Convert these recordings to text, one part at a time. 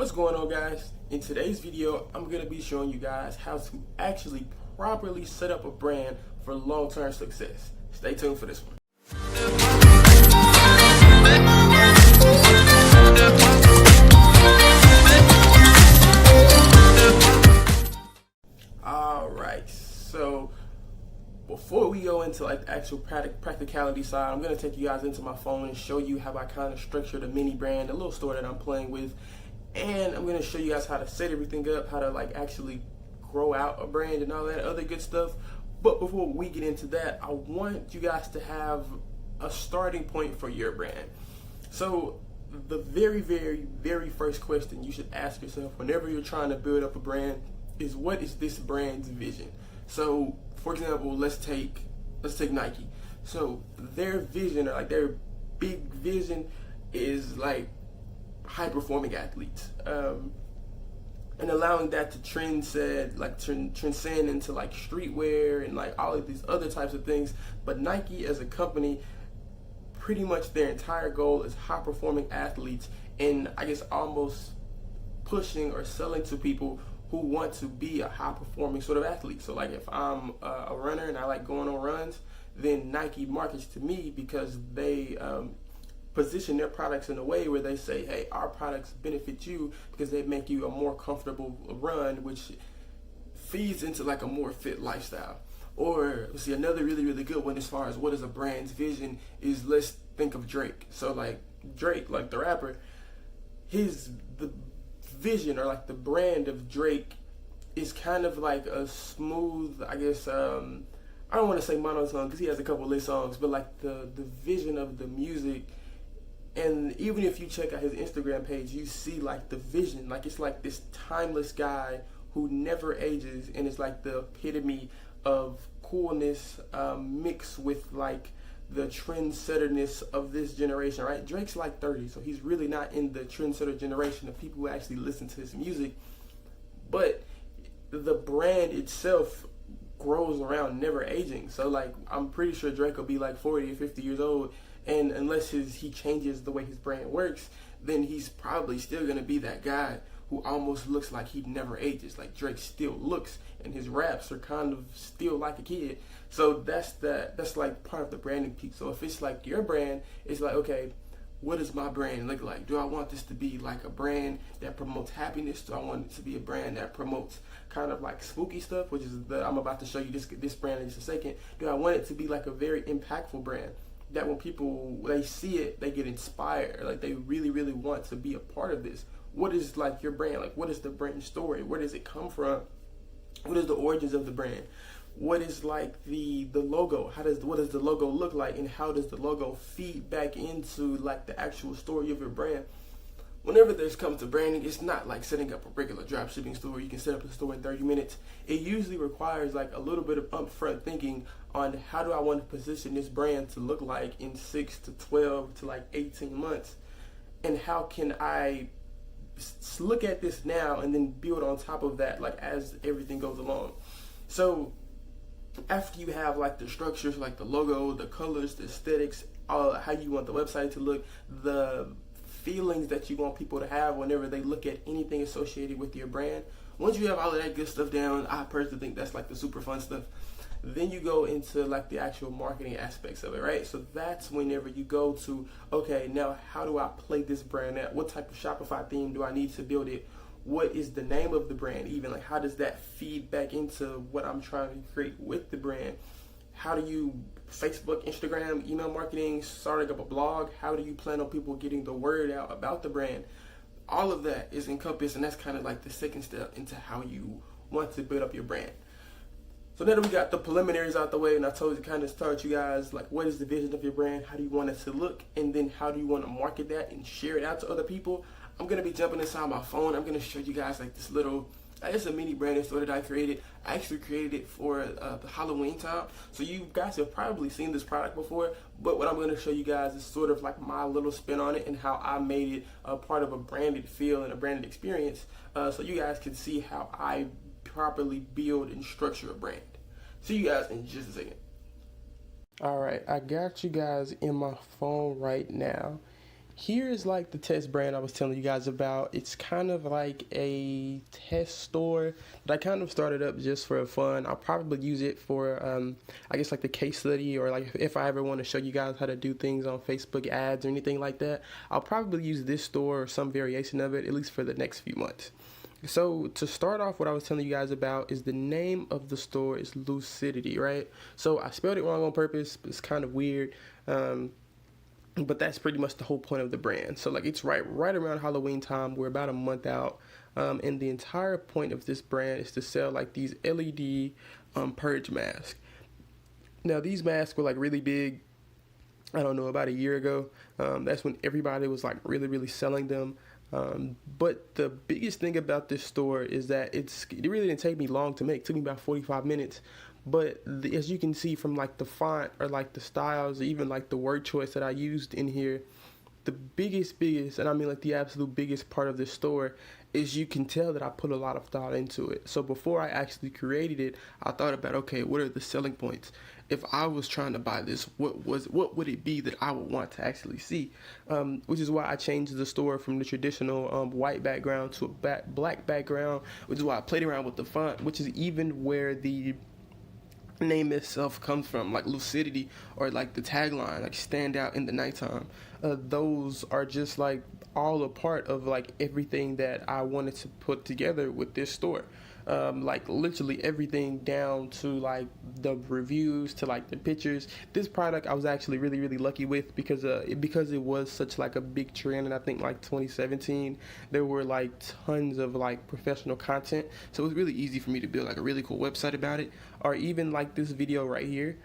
What's going on, guys? In today's video, I'm going to be showing you guys how to actually properly set up a brand for long-term success. Stay tuned for this one. Alright, so before we go into like the actual practicality side, I'm going to take you guys into my phone and show you how I kind of structured a mini brand, a little store that I'm playing with. And I'm going to show you guys how to set everything up, how to like actually grow out a brand and all that other good stuff. But before we get into that, I want you guys to have a starting point for your brand. So the very first question you should ask yourself whenever you're trying to build up a brand is, what is this brand's vision? So for example, let's take Nike. So their vision, or like their big vision, is like high-performing athletes, and allowing that to transcend into like streetwear and like all of these other types of things. But Nike as a company, pretty much their entire goal is high-performing athletes, and I guess almost pushing or selling to people who want to be a high-performing sort of athlete. So like if I'm a runner and I like going on runs, then Nike markets to me because they position their products in a way where they say, hey, our products benefit you because they make you a more comfortable run, which feeds into like a more fit lifestyle. Or let's see, another really good one as far as what is a brand's vision is, let's think of Drake. So like Drake, like the rapper, the vision or like the brand of Drake is kind of like a smooth, I guess, I don't want to say monotone because he has a couple lit songs, but like the vision of the music. And even if you check out his Instagram page, you see like the vision, like it's like this timeless guy who never ages, and it's like the epitome of coolness mixed with like the trendsetterness of this generation, right? Drake's like 30, so he's really not in the trendsetter generation of people who actually listen to his music, but the brand itself grows around never aging. So like I'm pretty sure Drake will be like 40 or 50 years old, and unless he changes the way his brand works, then he's probably still going to be that guy who almost looks like he never ages. Like Drake still looks, and his raps are kind of still like a kid. So that's like part of the branding piece. So if it's like your brand, it's like, okay, what does my brand look like? Do I want this to be like a brand that promotes happiness? Do I want it to be a brand that promotes kind of like spooky stuff, which is I'm about to show you this brand in just a second. Do I want it to be like a very impactful brand that when people, they see it, they get inspired, like they really want to be a part of this? What is like your brand? Like what is the brand story? Where does it come from? What is the origins of the brand? What is like the logo? What does the logo look like, and how does the logo feed back into like the actual story of your brand? Whenever this comes to branding, it's not like setting up a regular dropshipping store. You can set up a store in 30 minutes. It usually requires like a little bit of upfront thinking on how do I want to position this brand to look like in 6 to 12 to like 18 months, and how can I look at this now and then build on top of that like as everything goes along. So after you have like the structures, like the logo, the colors, the aesthetics, how you want the website to look, the feelings that you want people to have whenever they look at anything associated with your brand, once you have all of that good stuff down, I personally think that's like the super fun stuff. Then you go into like the actual marketing aspects of it, right? So that's whenever you go to, okay, now how do I play this brand out? What type of Shopify theme do I need to build it? What is the name of the brand? Even like how does that feed back into what I'm trying to create with the brand? How do you Facebook, Instagram, email marketing, starting up a blog? How do you plan on people getting the word out about the brand? All of that is encompassed, and that's kind of like the second step into how you want to build up your brand. So now that we got the preliminaries out the way, and I told you kind of start you guys like what is the vision of your brand, how do you want it to look, and then how do you want to market that and share it out to other people, I'm going to be jumping inside my phone. I'm going to show you guys like this little, it's a mini branding store that I created. I actually created it for the Halloween time. So you guys have probably seen this product before, but what I'm going to show you guys is sort of like my little spin on it and how I made it a part of a branded feel and a branded experience, so you guys can see how I properly build and structure a brand. See you guys in just a second. Alright, I got you guys in my phone right now, Here is like the test brand I was telling you guys about. It's kind of like a test store that I kind of started up just for fun. I'll probably use it for, I guess, like the case study, or like if I ever want to show you guys how to do things on Facebook ads or anything like that. I'll probably use this store or some variation of it, at least for the next few months. So to start off, what I was telling you guys about is the name of the store is Lucidity, right? So I spelled it wrong on purpose, but it's kind of weird. But that's pretty much the whole point of the brand. So like it's right around Halloween time. We're about a month out, and the entire point of this brand is to sell like these LED purge masks. Now these masks were like really big, I don't know, about a year ago. That's when everybody was like really selling them. But the biggest thing about this store is that it really didn't take me long to make. It took me about 45 minutes. But as you can see from like the font or like the styles, or even like the word choice that I used in here, the biggest, and I mean like the absolute biggest part of this store is you can tell that I put a lot of thought into it. So before I actually created it, I thought about, okay, what are the selling points? If I was trying to buy this, what would it be that I would want to actually see? Which is why I changed the store from the traditional white background to a black background, which is why I played around with the font, which is even where the name itself comes from, like lucidity, or like the tagline, like stand out in the nighttime. Those are just like all a part of like everything that I wanted to put together with this store. Like literally everything down to like the reviews to like the pictures. This product I was actually really lucky with because it was such like a big trend, and I think like 2017 there were like tons of like professional content, so it was really easy for me to build like a really cool website about it, or even like this video right here.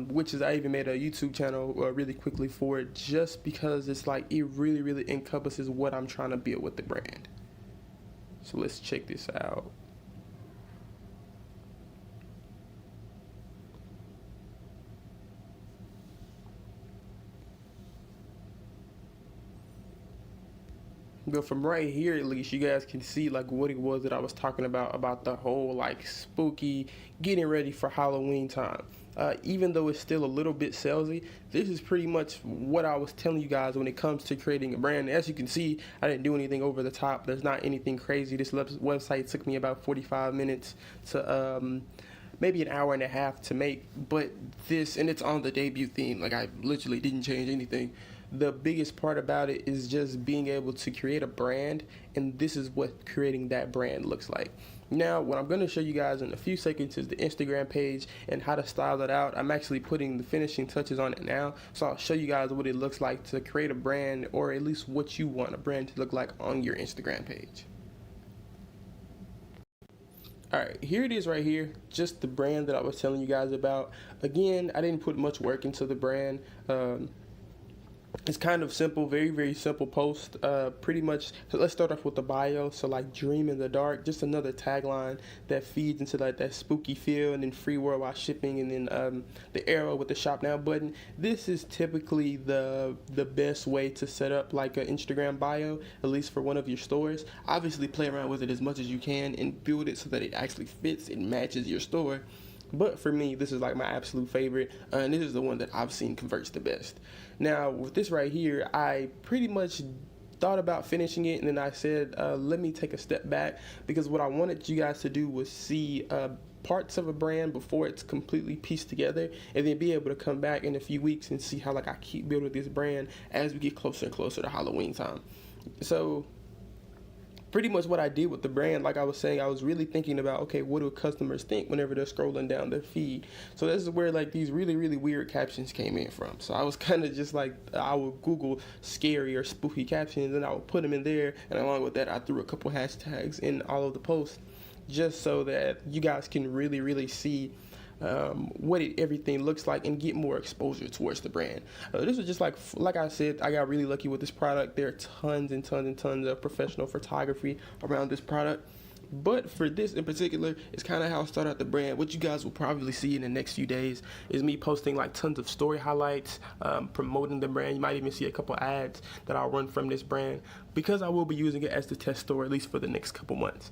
Which is I even made a YouTube channel really quickly for it, just because it's like it really encompasses what I'm trying to build with the brand. So let's check this out. But from right here, at least, you guys can see like what it was that I was talking about the whole like spooky, getting ready for Halloween time. Even though it's still a little bit salesy, this is pretty much what I was telling you guys when it comes to creating a brand. As you can see, I didn't do anything over the top. There's not anything crazy. This website took me about 45 minutes to maybe an hour and a half to make, but and it's on the debut theme. Like I literally didn't change anything. The biggest part about it is just being able to create a brand, and this is what creating that brand looks like. Now, what I'm going to show you guys in a few seconds is the Instagram page and how to style it out. I'm actually putting the finishing touches on it now, so I'll show you guys what it looks like to create a brand, or at least what you want a brand to look like on your Instagram page. Alright, here it is right here, just the brand that I was telling you guys about. Again, I didn't put much work into the brand. It's kind of simple, very simple post. Pretty much, so let's start off with the bio. So like dream in the dark, just another tagline that feeds into like that spooky feel, and then free worldwide shipping, and then the arrow with the shop now button. This is typically the best way to set up like an Instagram bio, at least for one of your stores. Obviously play around with it as much as you can and build it so that it actually fits and matches your store. But for me, this is like my absolute favorite, and this is the one that I've seen converts the best. Now, with this right here, I pretty much thought about finishing it, and then I said, let me take a step back, because what I wanted you guys to do was see parts of a brand before it's completely pieced together, and then be able to come back in a few weeks and see how like I keep building this brand as we get closer and closer to Halloween time. So pretty much what I did with the brand, like I was saying, I was really thinking about, okay, what do customers think whenever they're scrolling down their feed? So this is where like these really weird captions came in from. So I was kind of just like, I would Google scary or spooky captions, and I would put them in there, and along with that, I threw a couple hashtags in all of the posts, just so that you guys can really see what everything looks like and get more exposure towards the brand. This was just like I said, I got really lucky with this product. There are tons of professional photography around this product. But for this in particular, it's kind of how I started out the brand. What you guys will probably see in the next few days is me posting like tons of story highlights, promoting the brand. You might even see a couple ads that I'll run from this brand, because I will be using it as the test store at least for the next couple months.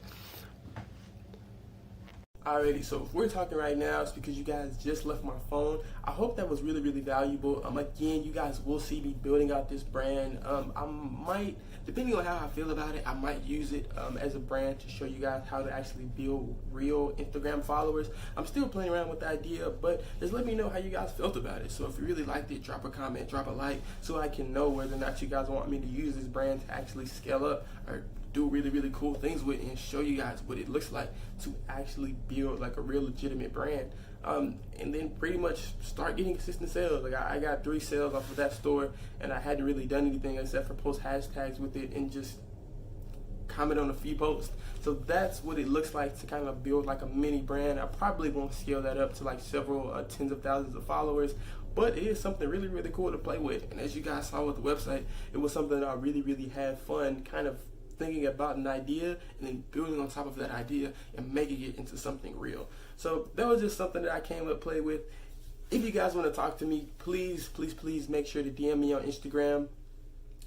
Alrighty, so if we're talking right now, it's because you guys just left my phone. I hope that was really, really valuable. Again, you guys will see me building out this brand. I might, depending on how I feel about it, I might use it as a brand to show you guys how to actually build real Instagram followers. I'm still playing around with the idea, but just let me know how you guys felt about it. So if you really liked it, drop a comment, drop a like, so I can know whether or not you guys want me to use this brand to actually scale up or do really, really cool things with, and show you guys what it looks like to actually build like a real legitimate brand. And then pretty much start getting consistent sales. Like I got 3 sales off of that store, and I hadn't really done anything except for post hashtags with it and just comment on a few posts. So that's what it looks like to kind of build like a mini brand. I probably won't scale that up to like several tens of thousands of followers, but it is something really, really cool to play with. And as you guys saw with the website, it was something that I really, really had fun kind of thinking about an idea and then building on top of that idea and making it into something real. So that was just something that I came up play with. If you guys want to talk to me, please make sure to DM me on Instagram.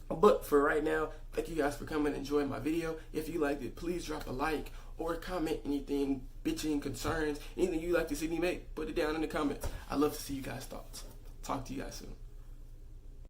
But for right now, thank you guys for coming and enjoying my video. If you liked it, please drop a like or comment anything, bitching, concerns, anything you'd like to see me make, put it down in the comments. I love to see you guys' thoughts. Talk to you guys soon.